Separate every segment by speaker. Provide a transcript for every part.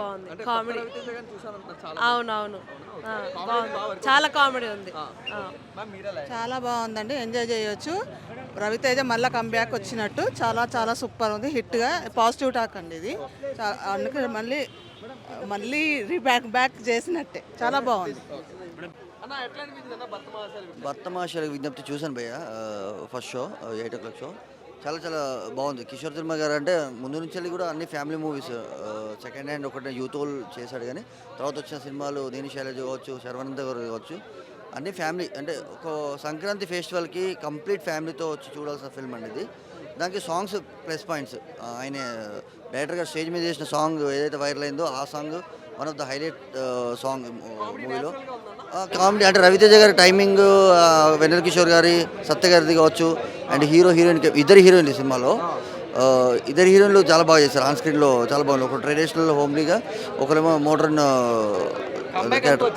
Speaker 1: బాగుంది కామెడీ. అవునవును, బాగుంది, చాలా కామెడీ ఉంది.
Speaker 2: చాలా బాగుందండి, ఎంజాయ్ చేయొచ్చు. రవితేజ మళ్ళీ కంబ్యాక్ వచ్చినట్టు చాలా చాలా సూపర్ ఉంది, హిట్గా పాజిటివ్ టాక్ అండి ఇది. అందుకే మళ్ళీ మళ్ళీ బ్యాక్ చేసినట్టే చాలా బాగుంది.
Speaker 3: భర్తమాషల విజ్ఞప్తి చూశాను భయ్య, ఫస్ట్ షో 8 o'clock షో చాలా చాలా బాగుంది. కిషోర్ తిరుమల గారు అంటే ముందు నుంచి కూడా అన్ని ఫ్యామిలీ మూవీస్, సెకండ్ హ్యాండ్ ఒకటి యూత్ ఓల్ చేశాడు, కానీ తర్వాత వచ్చిన సినిమాలు నేను శైలజ కావచ్చు, శర్వానంద్ గారు కావచ్చు, అన్ని ఫ్యామిలీ అంటే ఒక సంక్రాంతి ఫెస్టివల్కి కంప్లీట్ ఫ్యామిలీతో వచ్చి చూడాల్సిన ఫిల్మ్ అండి ఇది. దానికి సాంగ్స్ ప్లస్ పాయింట్స్. ఆయన డైరెక్టర్ గారు స్టేజ్ మీద చేసిన సాంగ్ ఏదైతే వైరల్ అయిందో ఆ song one of the highlight song మూవీలో. కామెడీ అంటే రవితేజ గారి టైమింగ్, వెన్నెల కిషోర్ గారి, సత్య గారిది కావచ్చు, అండ్ హీరోయిన్ ఇద్దరు హీరోయిన్లు ఈ సినిమాలో. ఇద్దరు హీరోయిన్లు చాలా బాగా చేశారు, ఆన్ స్క్రీన్లో చాలా బాగుంది. ఒక ట్రెడిషనల్ హోమ్లీగా, ఒకరేమో మోడర్న్ క్యారెక్టర్.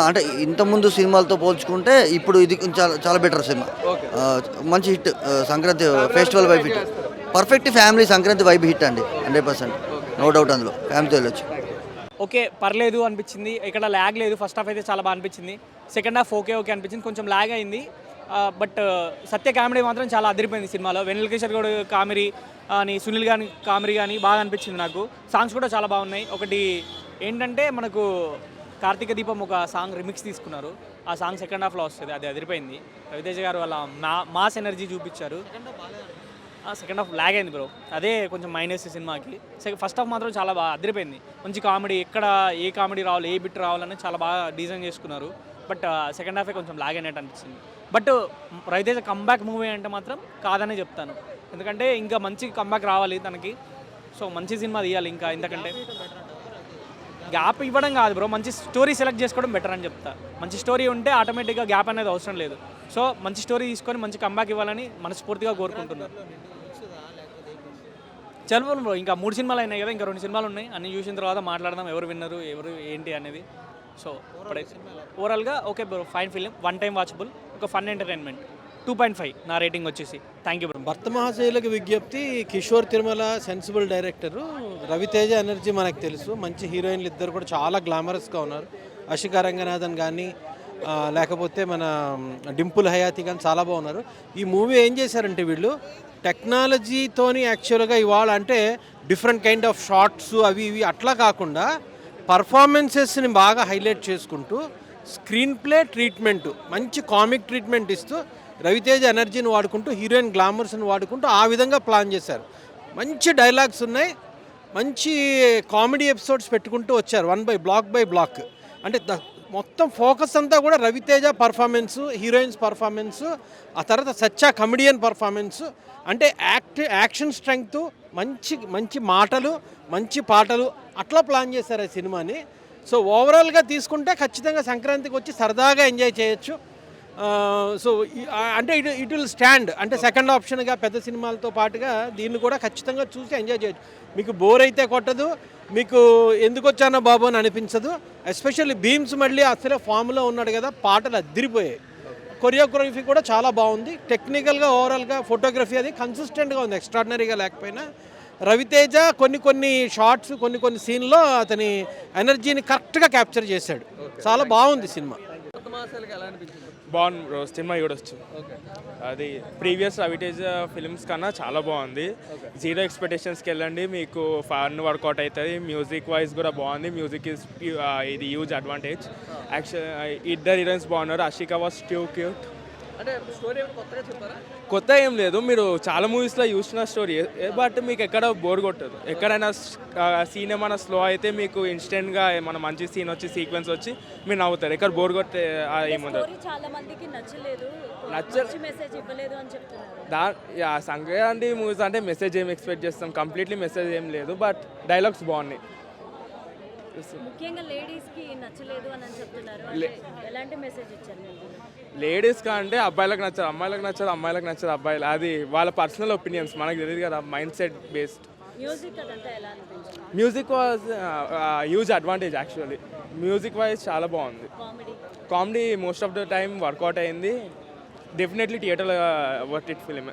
Speaker 3: అంటే ఇంతకుముందు సినిమాలతో పోల్చుకుంటే ఇప్పుడు ఇది చాలా చాలా బెటర్ సినిమా, మంచి hit. Sankranti festival vibe hit, perfect family Sankranti vibe hit అండి, 100%, నో డౌట్. అందులో ఫ్యామిలీతో వెళ్ళొచ్చు.
Speaker 4: ఓకే, పర్లేదు అనిపించింది. ఇక్కడ ల్యాగ్ లేదు. ఫస్ట్ హాఫ్ అయితే చాలా బాగా అనిపించింది. సెకండ్ హాఫ్ ఓకే అనిపించింది, కొంచెం ల్యాగ్ అయింది. బట్ సత్య కామెడీ మాత్రం చాలా అదిరిపోయింది సినిమాలో. వెన్నెల కిషోర్ గౌడ్ కామెడీ అని, సునీల్ గారి కామెడీ కానీ బాగా అనిపించింది నాకు. సాంగ్స్ కూడా చాలా బాగున్నాయి. ఒకటి ఏంటంటే మనకు కార్తీక దీపం ఒక సాంగ్ రిమిక్స్ తీసుకున్నారు, ఆ సాంగ్ సెకండ్ హాఫ్లో వస్తుంది, అది అదిరిపోయింది. రవితేజ గారు వాళ్ళ మాస్ ఎనర్జీ చూపించారు. సెకండ్ హాఫ్ లాగ్ అయింది బ్రో, అదే కొంచెం మైనస్ సినిమాకి. ఫస్ట్ హాఫ్ మాత్రం చాలా బాగా అదిరిపోయింది. మంచి కామెడీ, ఎక్కడ ఏ కామెడీ రావాలి, ఏ బిట్ రావాలని చాలా బాగా డిజైన్ చేసుకున్నారు. బట్ సెకండ్ హాఫే కొంచెం లాగ్ అయినట్టు అనిపించింది. బట్ రవితేజ కంబ్యాక్ మూవీ అంటే మాత్రం కాదనే చెప్తాను, ఎందుకంటే ఇంకా మంచి కంబ్యాక్ రావాలి తనకి. సో మంచి సినిమా తీయాలి ఇంకా. ఇంతకంటే గ్యాప్ ఇవ్వడం కాదు బ్రో, మంచి స్టోరీ సెలెక్ట్ చేసుకోవడం బెటర్ అని చెప్తా. మంచి స్టోరీ ఉంటే ఆటోమేటిక్గా గ్యాప్ అనేది అవసరం లేదు. సో మంచి స్టోరీ తీసుకొని మంచి కంబ్యాక్ ఇవ్వాలని మనస్ఫూర్తిగా కోరుకుంటున్నాను. చలో బ్రో, ఇంకా 3 సినిమాలు అయినాయి కదా, ఇంకా 2 సినిమాలు ఉన్నాయి. అన్ని చూసిన తర్వాత మాట్లాడదాం ఎవరు విన్నరు ఎవరు ఏంటి అనేది. సో ఇప్పుడైతే ఓవరాల్గా okay bro, fine film, one time watchable, ఒక ఫన్ ఎంటర్టైన్మెంట్, 2.5 నా రేటింగ్ వచ్చేసి. Thank you bro.
Speaker 5: భర్త మహాశైలకు విజ్ఞప్తి, Kishore Tirumala sensible director, Ravi Teja energy మనకు తెలుసు. మంచి హీరోయిన్లు ఇద్దరు కూడా చాలా గ్లామరస్గా ఉన్నారు. అషికా రంగనాథన్ కానీ లేకపోతే మన డింపుల్ హయాతి కానీ చాలా బాగున్నారు. ఈ మూవీ ఏం చేశారంటే వీళ్ళు టెక్నాలజీతోని యాక్చువల్గా ఇవాళ అంటే డిఫరెంట్ కైండ్ ఆఫ్ షార్ట్స్ అవి ఇవి అట్లా కాకుండా పర్ఫార్మెన్సెస్ని బాగా హైలైట్ చేసుకుంటూ స్క్రీన్ ప్లే ట్రీట్మెంట్, మంచి కామిక్ ట్రీట్మెంట్ ఇస్తూ రవితేజ ఎనర్జీని వాడుకుంటూ హీరోయిన్ గ్లామర్స్ని వాడుకుంటూ ఆ విధంగా ప్లాన్ చేశారు. మంచి డైలాగ్స్ ఉన్నాయి, మంచి కామెడీ ఎపిసోడ్స్ పెట్టుకుంటూ వచ్చారు, బ్లాక్ బై బ్లాక్. అంటే మొత్తం ఫోకస్ అంతా కూడా రవితేజ పర్ఫార్మెన్సు, హీరోయిన్స్ పర్ఫార్మెన్సు, ఆ తర్వాత సచ్చా కమెడియన్ పర్ఫార్మెన్సు. అంటే యాక్షన్ స్ట్రెంగ్త్, మంచి మంచి మాటలు, మంచి పాటలు, అట్లా ప్లాన్ చేశారు ఆ సినిమాని. సో ఓవరాల్గా తీసుకుంటే ఖచ్చితంగా సంక్రాంతికి వచ్చి సరదాగా ఎంజాయ్ చేయొచ్చు. సో అంటే ఇట్ విల్ స్టాండ్, అంటే సెకండ్ ఆప్షన్గా పెద్ద సినిమాలతో పాటుగా దీన్ని కూడా ఖచ్చితంగా చూసి ఎంజాయ్ చేయొచ్చు. మీకు బోర్ అయితే కొట్టదు, మీకు ఎందుకు వచ్చానో బాబు అని అనిపించదు. ఎస్పెషల్లీ భీమ్స్ మళ్ళీ అసలే ఫామ్లో ఉన్నాడు కదా, పాటలు అదిరిపోయాయి. కొరియోగ్రఫీ కూడా చాలా బాగుంది. టెక్నికల్గా ఓవరాల్గా ఫోటోగ్రఫీ అది కన్సిస్టెంట్గా ఉంది, ఎక్స్ట్రాడినరీగా లేకపోయినా. రవితేజ కొన్ని షార్ట్స్, కొన్ని సీన్లో అతని ఎనర్జీని కరెక్ట్గా క్యాప్చర్ చేశాడు. చాలా బాగుంది సినిమా.
Speaker 6: బాగుంది బ్రో, సినిమా చూడొచ్చు. అది ప్రీవియస్ రవితేజ ఫిల్మ్స్ కన్నా చాలా బాగుంది. జీరో ఎక్స్పెక్టేషన్స్కి వెళ్ళండి, మీకు ఫన్ వర్కౌట్ అవుతుంది. మ్యూజిక్ వైజ్ కూడా బాగుంది, మ్యూజిక్ ఇస్ ఇది హ్యూజ్ అడ్వాంటేజ్. ఇద్దరు హీరోయిన్స్ బాగున్నారు. Ashika was too cute. కొత్త ఏం లేదు, మీరు చాలా మూవీస్లో చూసిన స్టోరీ, బట్ మీకు ఎక్కడ బోర్ కొట్టదు. ఎక్కడైనా సీన్ ఏమైనా స్లో అయితే మీకు ఇన్స్టెంట్గా ఏమైనా మంచి సీన్ వచ్చి సీక్వెన్స్ వచ్చి మీరు నవ్వుతారు. ఎక్కడ బోర్ కొట్టే ఏముండదు. సంక్రాంతి మూవీస్ అంటే మెసేజ్ ఏం ఎక్స్పెక్ట్ చేస్తాం, కంప్లీట్లీ మెసేజ్ ఏం లేదు, బట్ డైలాగ్స్ బాగున్నాయి. లేడీస్ అంటే అబ్బాయిలకు నచ్చదు, అమ్మాయిలకు నచ్చదు, అమ్మాయిలకు నచ్చదు అబ్బాయిలు. అది వాళ్ళ పర్సనల్ ఒపీనియన్స్, మనకు తెలియదు కదా. Mindset based. Music was huge advantage actually. Music wise చాలా బాగుంది. Comedy most of the time work out అయింది. డెఫినెట్లీ థియేటర్లో వర్త్ ఇట్ ఫిలిం.